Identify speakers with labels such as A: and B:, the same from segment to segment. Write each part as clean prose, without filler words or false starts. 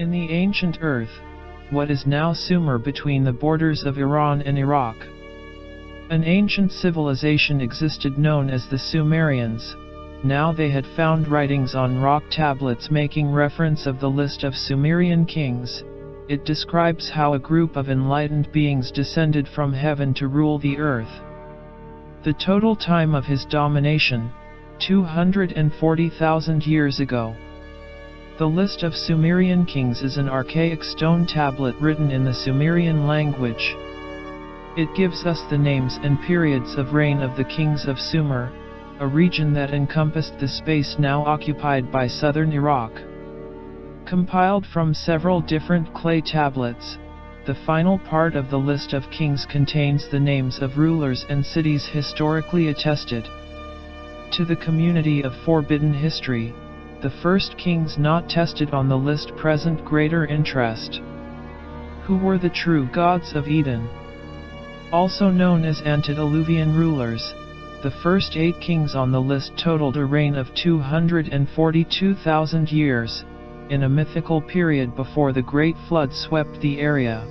A: In the ancient earth, what is now Sumer between the borders of Iran and Iraq, an ancient civilization existed known as the Sumerians. Now they had found writings on rock tablets making reference of the list of Sumerian kings. It describes how a group of enlightened beings descended from heaven to rule the earth. The total time of his domination, 240,000 years ago. The list of Sumerian kings is an archaic stone tablet written in the Sumerian language. It gives us the names and periods of reign of the kings of Sumer, a region that encompassed the space now occupied by southern Iraq. Compiled from several different clay tablets, the final part of the list of kings contains the names of rulers and cities historically attested to the community of forbidden history. The first kings not tested on the list present greater interest. Who were the true gods of Eden? Also known as antediluvian rulers, the first 8 kings on the list totaled a reign of 242,000 years, in a mythical period before the Great Flood swept the area.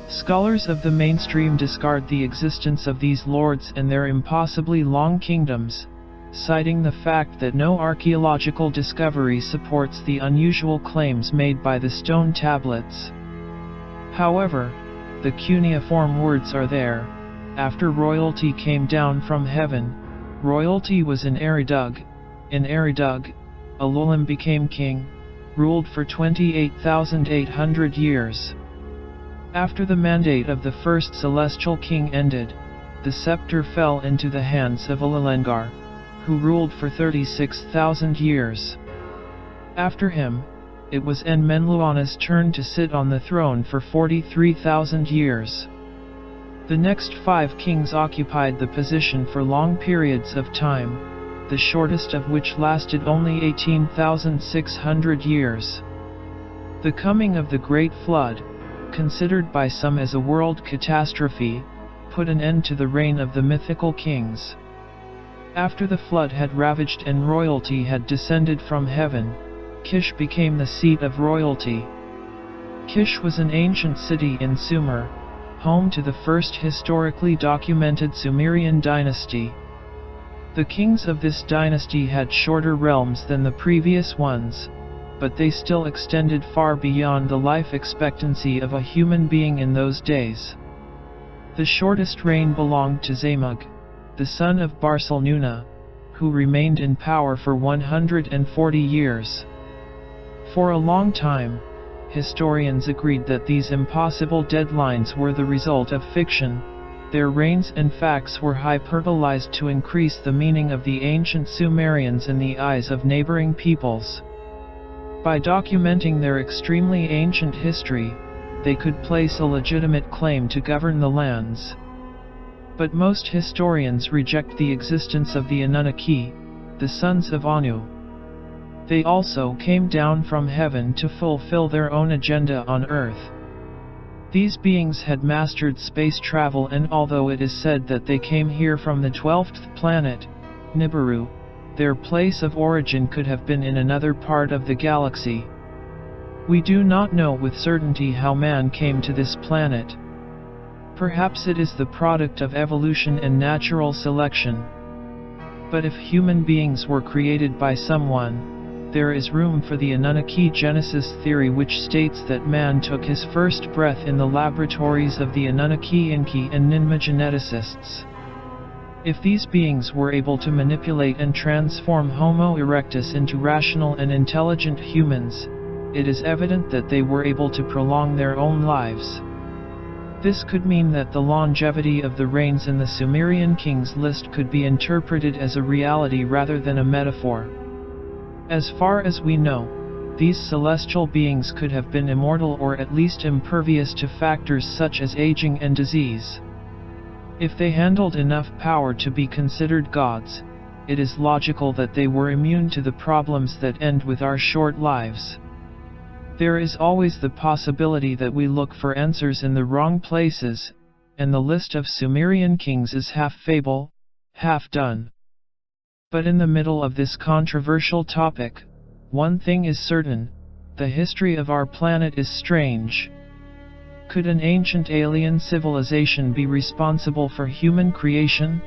A: Scholars of the mainstream discard the existence of these lords and their impossibly long kingdoms, citing the fact that no archaeological discovery supports the unusual claims made by the stone tablets. However, the cuneiform words are there. After royalty came down from heaven, royalty was in Eridug. In Eridug, Ululim became king, ruled for 28,800 years. After the mandate of the first celestial king ended, the scepter fell into the hands of Ululengar, who ruled for 36,000 years. After him, it was Enmenluana's turn to sit on the throne for 43,000 years. The next 5 kings occupied the position for long periods of time, the shortest of which lasted only 18,600 years. The coming of the Great Flood, considered by some as a world catastrophe, put an end to the reign of the mythical kings. After the flood had ravaged and royalty had descended from heaven, Kish became the seat of royalty. Kish was an ancient city in Sumer, home to the first historically documented Sumerian dynasty. The kings of this dynasty had shorter realms than the previous ones, but they still extended far beyond the life expectancy of a human being in those days. The shortest reign belonged to Zamug, the son of Barcelnuna, who remained in power for 140 years. For a long time, historians agreed that these impossible deadlines were the result of fiction. Their reigns and facts were hyperbolized to increase the meaning of the ancient Sumerians in the eyes of neighboring peoples. By documenting their extremely ancient history, they could place a legitimate claim to govern the lands. But most historians reject the existence of the Anunnaki, the sons of Anu. They also came down from heaven to fulfill their own agenda on Earth. These beings had mastered space travel, and although it is said that they came here from the 12th planet, Nibiru, their place of origin could have been in another part of the galaxy. We do not know with certainty how man came to this planet. Perhaps it is the product of evolution and natural selection. But if human beings were created by someone, there is room for the Anunnaki Genesis theory, which states that man took his first breath in the laboratories of the Anunnaki Enki and Ninmah geneticists. If these beings were able to manipulate and transform Homo erectus into rational and intelligent humans, it is evident that they were able to prolong their own lives. This could mean that the longevity of the reigns in the Sumerian kings list could be interpreted as a reality rather than a metaphor. As far as we know, these celestial beings could have been immortal or at least impervious to factors such as aging and disease. If they handled enough power to be considered gods, it is logical that they were immune to the problems that end with our short lives. There is always the possibility that we look for answers in the wrong places, and the list of Sumerian kings is half fable, half done. But in the middle of this controversial topic, one thing is certain: The history of our planet is strange. Could an ancient alien civilization be responsible for human creation?